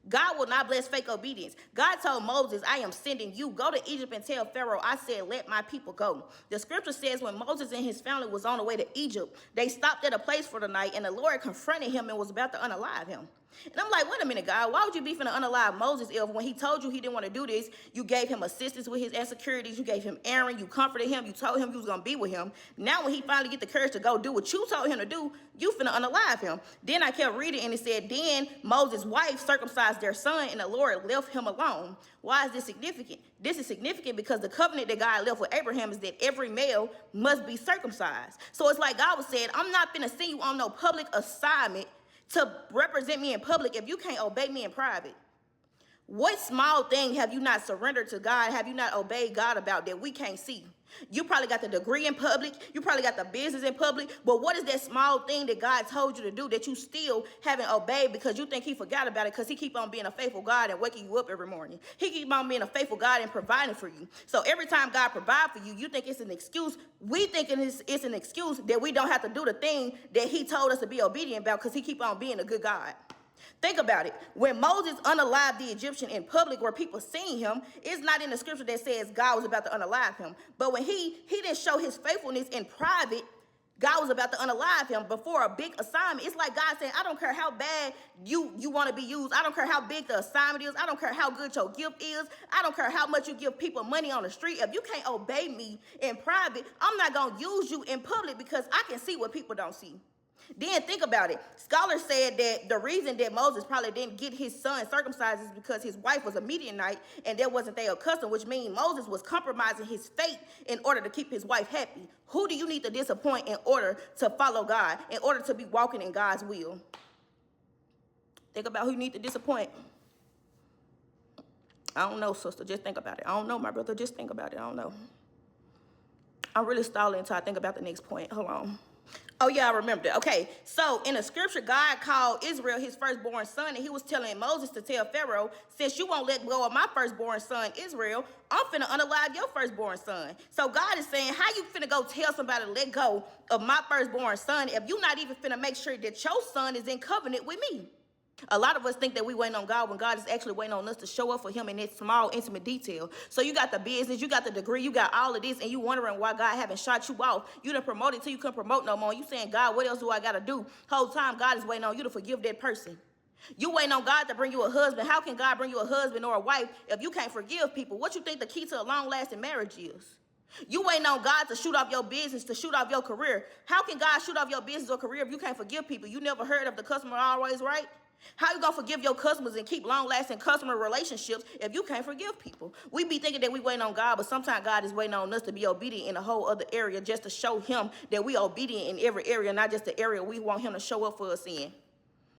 God will not bless fake obedience. God told Moses, I am sending you. Go to Egypt and tell Pharaoh, I said, let my people go. The scripture says when Moses and his family was on the way to Egypt, they stopped at a place for the night, and the Lord confronted him and was about to unalive him. And I'm like, wait a minute, God, why would you be finna unalive Moses if when he told you he didn't want to do this, you gave him assistance with his insecurities, you gave him Aaron, you comforted him, you told him you was going to be with him. Now when he finally get the courage to go do what you told him to do, you finna unalive him. Then I kept reading and it said, then Moses' wife circumcised their son and the Lord left him alone. Why is this significant? This is significant because the covenant that God left with Abraham is that every male must be circumcised. So it's like God was saying, I'm not finna send you on no public assignment to represent me in public if you can't obey me in private. What small thing have you not surrendered to God? Have you not obeyed God about that we can't see? You probably got the degree in public. You probably got the business in public. But what is that small thing that God told you to do that you still haven't obeyed because you think he forgot about it because he keep on being a faithful God and waking you up every morning? He keep on being a faithful God and providing for you. So every time God provides for you, you think it's an excuse. We think it's an excuse that we don't have to do the thing that he told us to be obedient about because he keep on being a good God. Think about it. When Moses unalived the Egyptian in public where people seen him, it's not in the scripture that says God was about to unalive him. But when he didn't show his faithfulness in private, God was about to unalive him before a big assignment. It's like God saying, I don't care how bad you want to be used. I don't care how big the assignment is. I don't care how good your gift is. I don't care how much you give people money on the street. If you can't obey me in private, I'm not going to use you in public because I can see what people don't see. Then think about it. Scholars said that the reason that Moses probably didn't get his son circumcised is because his wife was a Midianite and that wasn't their custom, which means Moses was compromising his faith in order to keep his wife happy. Who do you need to disappoint in order to follow God, in order to be walking in God's will? Think about who you need to disappoint. I don't know, sister. Just think about it. I don't know, my brother. Just think about it. I don't know. I'm really stalling until I think about the next point. Hold on. Oh, yeah, I remembered it. Okay, so in the scripture, God called Israel his firstborn son, and he was telling Moses to tell Pharaoh, since you won't let go of my firstborn son, Israel, I'm finna unalive your firstborn son. So God is saying, how you finna go tell somebody to let go of my firstborn son if you not even finna make sure that your son is in covenant with me? A lot of us think that we waiting on God when God is actually waiting on us to show up for him in that small, intimate detail. So you got the business, you got the degree, you got all of this, and you wondering why God haven't shot you off. You done promoted till you couldn't promote no more. You saying, God, what else do I got to do? Whole time God is waiting on you to forgive that person. You waiting on God to bring you a husband. How can God bring you a husband or a wife if you can't forgive people? What you think the key to a long-lasting marriage is? You waiting on God to shoot off your business, to shoot off your career. How can God shoot off your business or career if you can't forgive people? You never heard of the customer always right? How you gonna forgive your customers and keep long-lasting customer relationships if you can't forgive people? We be thinking that we waiting on God, but sometimes God is waiting on us to be obedient in a whole other area just to show him that we obedient in every area, not just the area we want him to show up for us in.